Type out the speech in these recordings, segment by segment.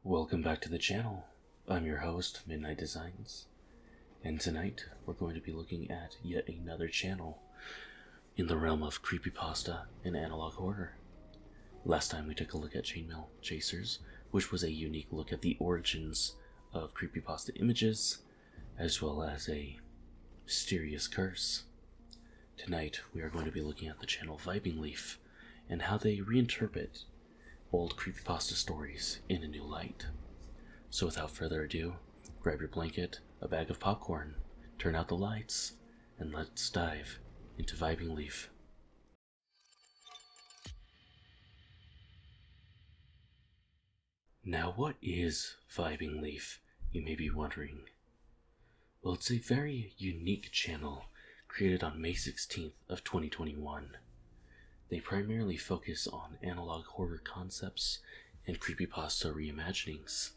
Welcome back to the channel. I'm your host, Midnight Designs, and tonight we're going to be looking at yet another channel in the realm of creepypasta and analog horror. Last time we took a look at Chainmail Chasers, which was a unique look at the origins of creepypasta images, as well as a mysterious curse. Tonight we are going to be looking at the channel VibingLeaf and how they reinterpret old creepypasta stories in a new light. So without further ado, grab your blanket, a bag of popcorn, turn out the lights, and let's dive into VibingLeaf. Now what is VibingLeaf, you may be wondering? Well, it's a very unique channel created on May 16th of 2021. They primarily focus on analog horror concepts and creepypasta reimaginings.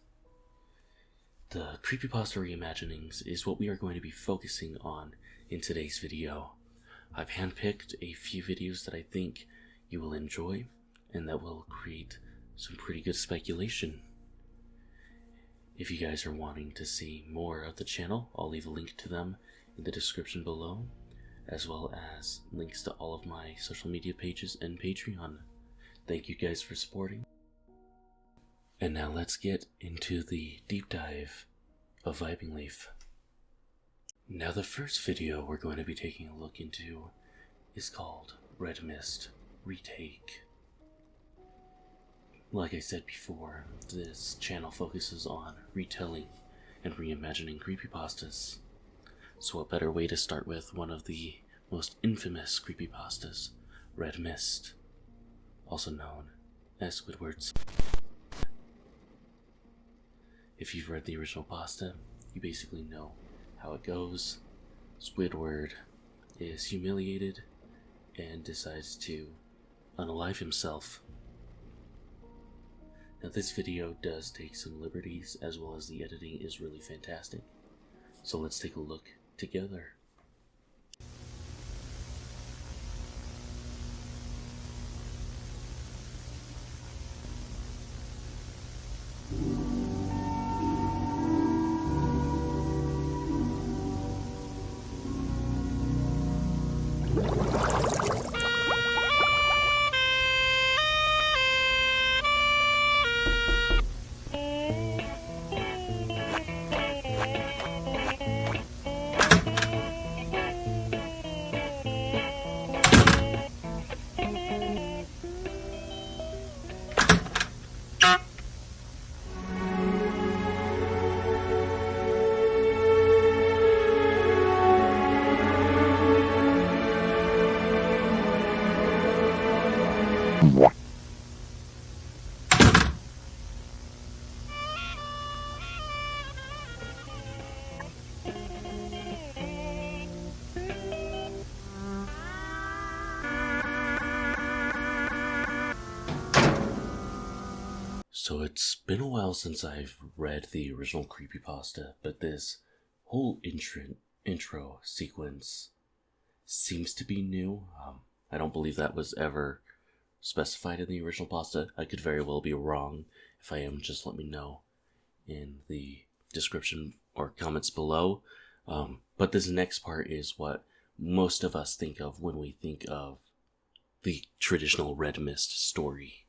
The creepypasta reimaginings is what we are going to be focusing on in today's video. I've handpicked a few videos that I think you will enjoy and that will create some pretty good speculation. If you guys are wanting to see more of the channel, I'll leave a link to them in the description below, as well as links to all of my social media pages and Patreon. Thank you guys for supporting. And now let's get into the deep dive of VibingLeaf. Now the first video we're going to be taking a look into is called Red Mist Retake. Like I said before, this channel focuses on retelling and reimagining creepypastas. So what better way to start with one of the most infamous creepypastas, Red Mist, also known as Squidward's. If you've read the original pasta, you basically know how it goes. Squidward is humiliated and decides to unalive himself. Now this video does take some liberties, as well as the editing is really fantastic. So let's take a look together. So it's been a while since I've read the original creepypasta, but this whole intro sequence seems to be new. I don't believe that was ever specified in the original pasta. I could very well be wrong. If I am, just let me know in the description or comments below. But this next part is what most of us think of when we think of the traditional Red Mist story.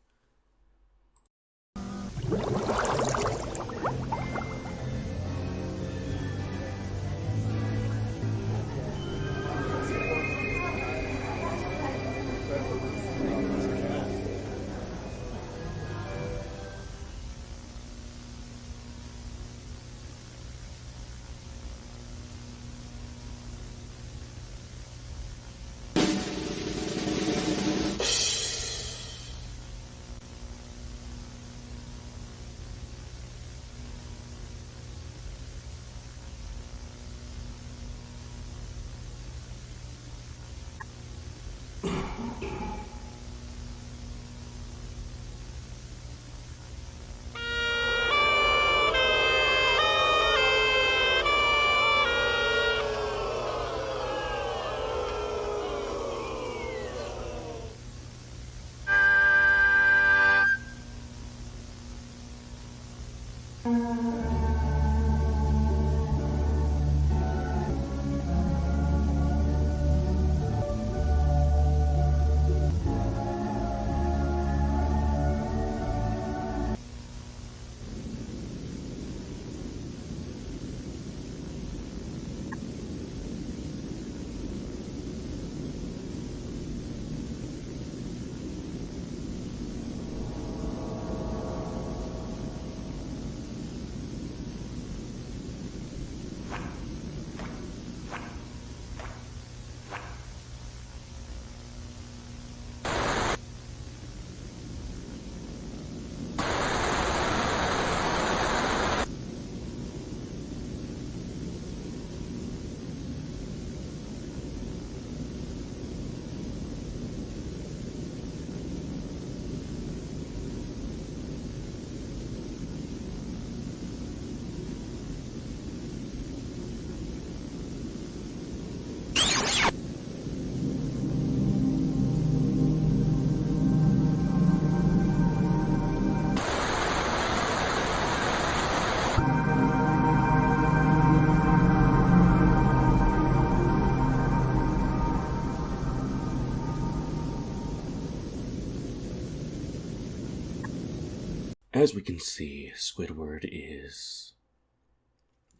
As we can see, Squidward is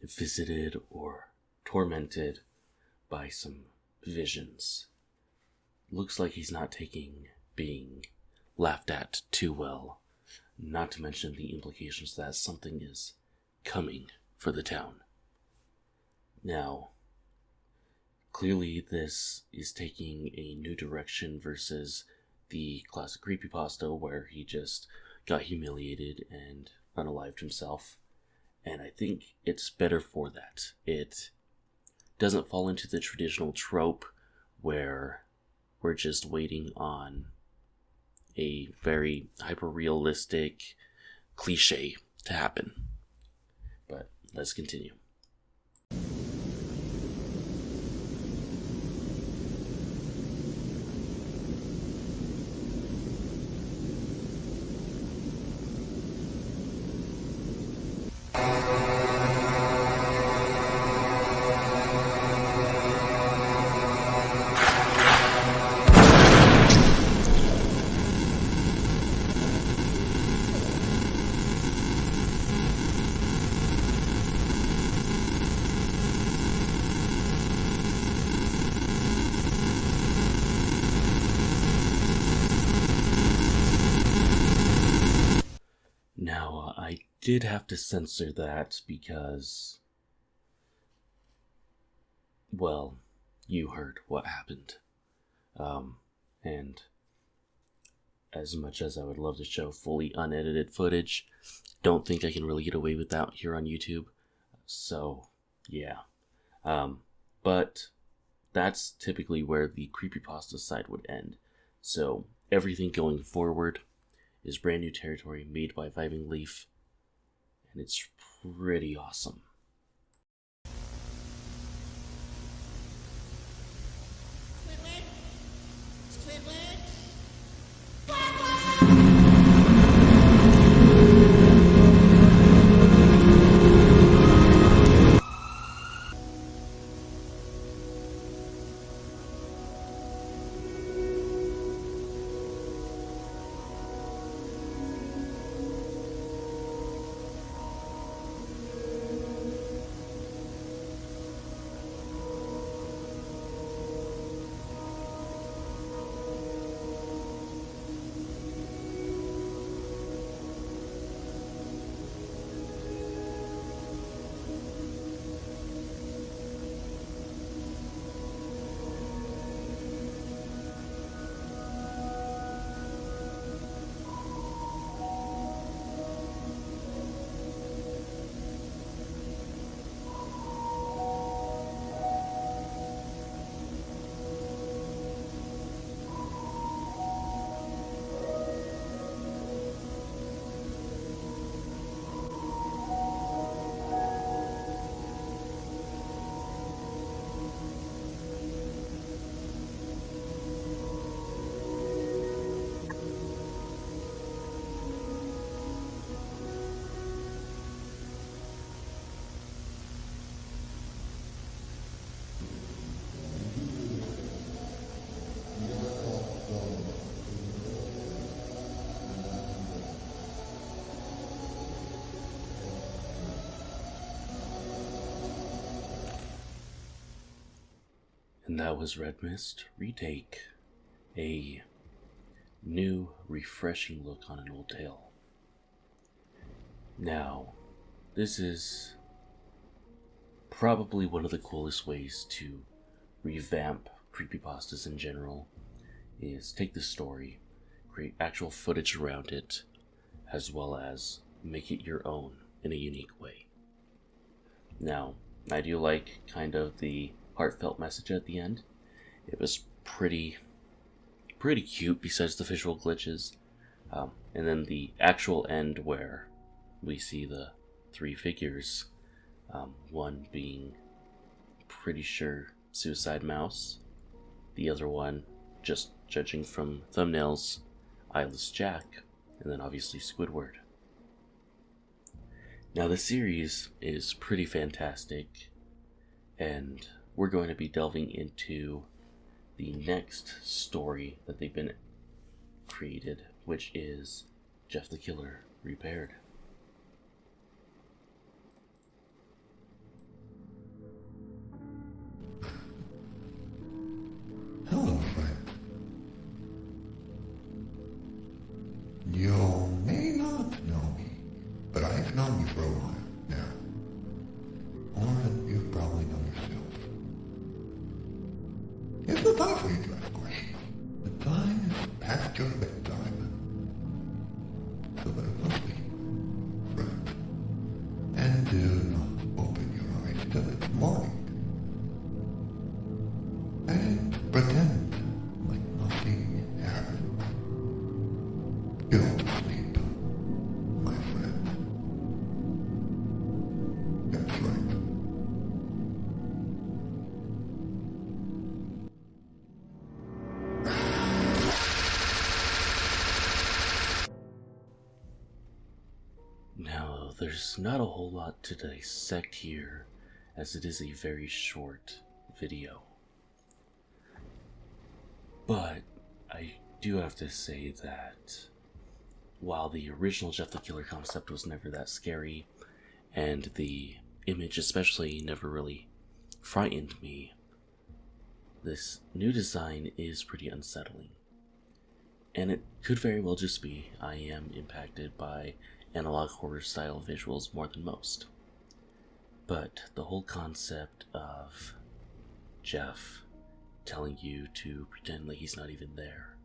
visited or tormented by some visions. Looks like he's not taking being laughed at too well, not to mention the implications that something is coming for the town. Now, clearly this is taking a new direction versus the classic Creepypasta where he just got humiliated and unalived himself, and I think it's better for that. It doesn't fall into the traditional trope where we're just waiting on a very hyper-realistic cliche to happen. But let's continue. Now, I did have to censor that because, well, you heard what happened. And as much as I would love to show fully unedited footage, don't think I can really get away with that here on YouTube. So, yeah. But that's typically where the Creepypasta side would end. So, everything going forward is brand new territory made by VibingLeaf, and it's pretty awesome. And that was Red Mist Retake, a new, refreshing look on an old tale. Now, this is probably one of the coolest ways to revamp creepypastas in general, is take the story, create actual footage around it, as well as make it your own in a unique way. Now, I do like kind of the heartfelt message at the end. It was pretty cute besides the visual glitches. And then the actual end where we see the three figures, one being pretty sure Suicide Mouse, the other one, just judging from thumbnails, Eyeless Jack, and then obviously Squidward. Now the series is pretty fantastic, and we're going to be delving into the next story that they've been created, which is Jeff the Killer Repaired. Hello, friend. You may not know me, but I've known you for a while now. More than you probably know yourself. It's the time for you to ask questions. The time is past your bedtime. So let it must be, friend. And do not open your eyes till it's morning. And pretend like nothing happened. Don't sleep, my friend. That's right. Now, there's not a whole lot to dissect here, as it is a very short video. But I do have to say that while the original Jeff the Killer concept was never that scary, and the image especially never really frightened me, this new design is pretty unsettling. And it could very well just be I am impacted by analog horror style visuals more than most. But the whole concept of Jeff telling you to pretend like he's not even there,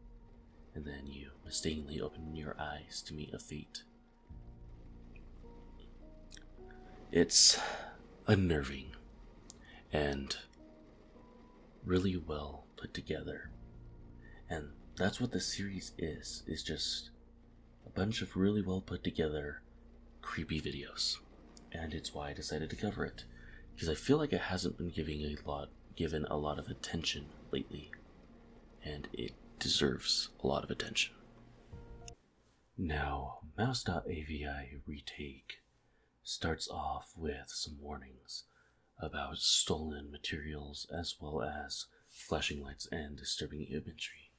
and then you mistakenly open your eyes to meet a fate. It's unnerving and really well put together. And that's what the series is just a bunch of really well put together creepy videos. And it's why I decided to cover it, because I feel like it hasn't been given a lot of attention lately, and it deserves a lot of attention. Now, Mouse.avi Retake starts off with some warnings about stolen materials as well as flashing lights and disturbing imagery.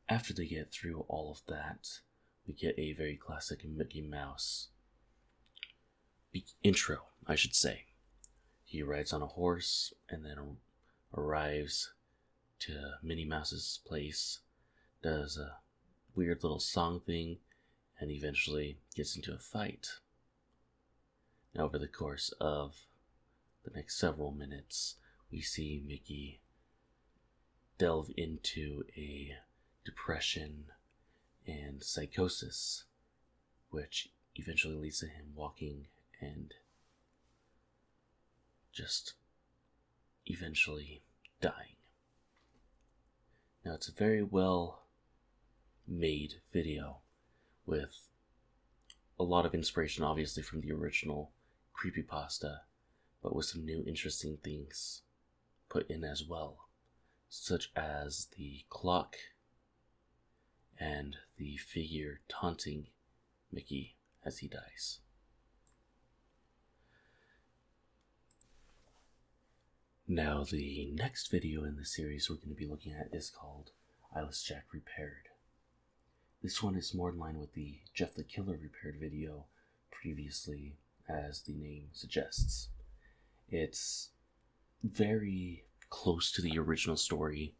After they get through all of that, we get a very classic Mickey Mouse intro, I should say. He rides on a horse and then arrives to Minnie Mouse's place, does a weird little song thing, and eventually gets into a fight. Now, over the course of the next several minutes, we see Mickey delve into a depression and psychosis, which eventually leads to him walking and just eventually dying. Now, it's a very well made video with a lot of inspiration, obviously, from the original Creepypasta, but with some new interesting things put in as well, such as the clock and the figure taunting Mickey as he dies. Now, the next video in the series we're going to be looking at is called Eyeless Jack Repaired. This one is more in line with the Jeff the Killer Repaired video previously, as the name suggests. It's very close to the original story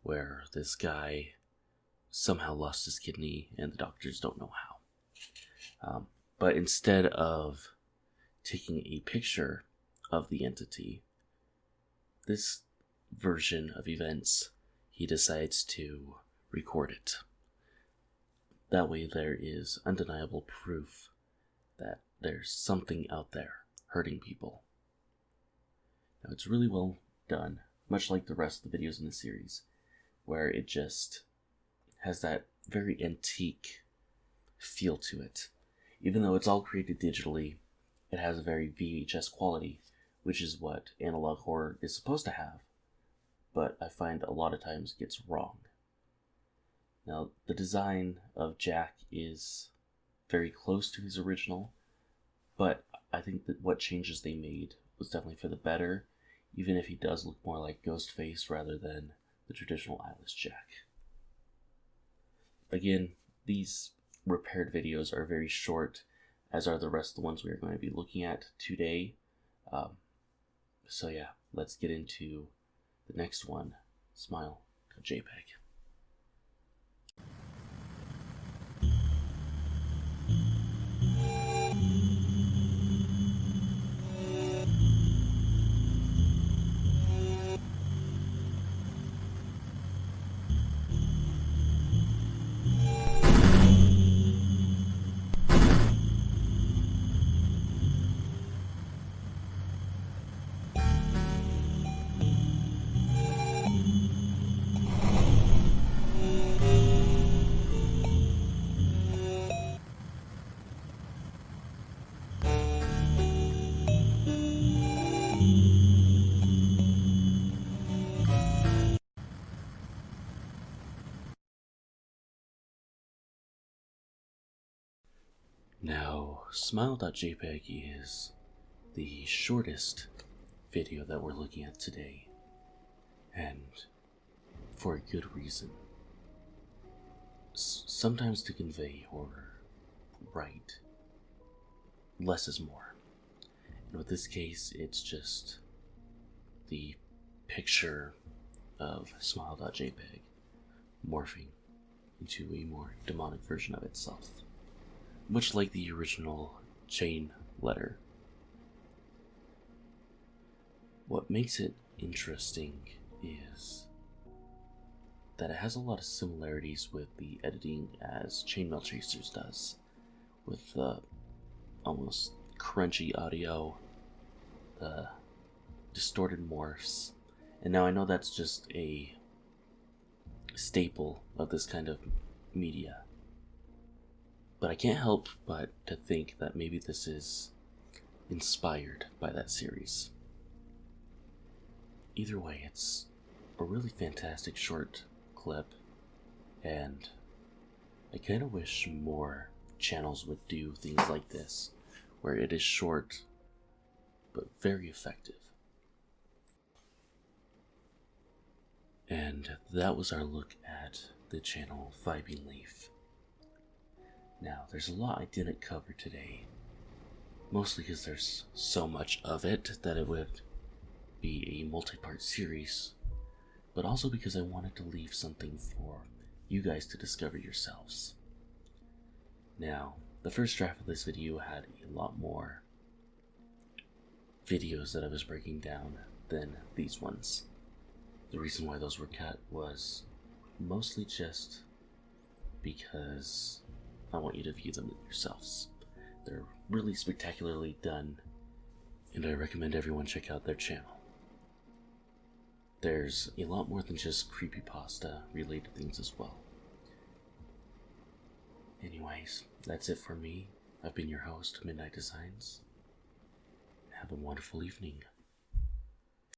where this guy somehow lost his kidney and the doctors don't know how. But instead of taking a picture of the entity, this version of events, he decides to record it. That way there is undeniable proof that there's something out there hurting people. Now it's really well done, much like the rest of the videos in the series, where it just has that very antique feel to it. Even though it's all created digitally, it has a very VHS quality, which is what analog horror is supposed to have, but I find a lot of times gets wrong. Now, the design of Jack is very close to his original, but I think that what changes they made was definitely for the better, even if he does look more like Ghostface rather than the traditional eyeless Jack. Again, these repaired videos are very short, as are the rest of the ones we are going to be looking at today. So yeah, let's get into the next one, smile.jpg. Now, smile.jpg is the shortest video that we're looking at today, and for a good reason. Sometimes to convey horror, right, less is more. And with this case, it's just the picture of smile.jpg morphing into a more demonic version of itself, much like the original chain letter. What makes it interesting is that it has a lot of similarities with the editing as Chainmail Chasers does, with the almost crunchy audio, the distorted morphs. And now I know that's just a staple of this kind of media, but I can't help but to think that maybe this is inspired by that series. Either way, it's a really fantastic short clip, and I kind of wish more channels would do things like this, where it is short but very effective. And that was our look at the channel VibingLeaf. Now, there's a lot I didn't cover today, mostly because there's so much of it that it would be a multi-part series, but also because I wanted to leave something for you guys to discover yourselves. Now, the first draft of this video had a lot more videos that I was breaking down than these ones. The reason why those were cut was mostly just because I want you to view them yourselves. They're really spectacularly done, and I recommend everyone check out their channel. There's a lot more than just creepypasta related things as well. Anyways, that's it for me. I've been your host, Midnight Designs. Have a wonderful evening.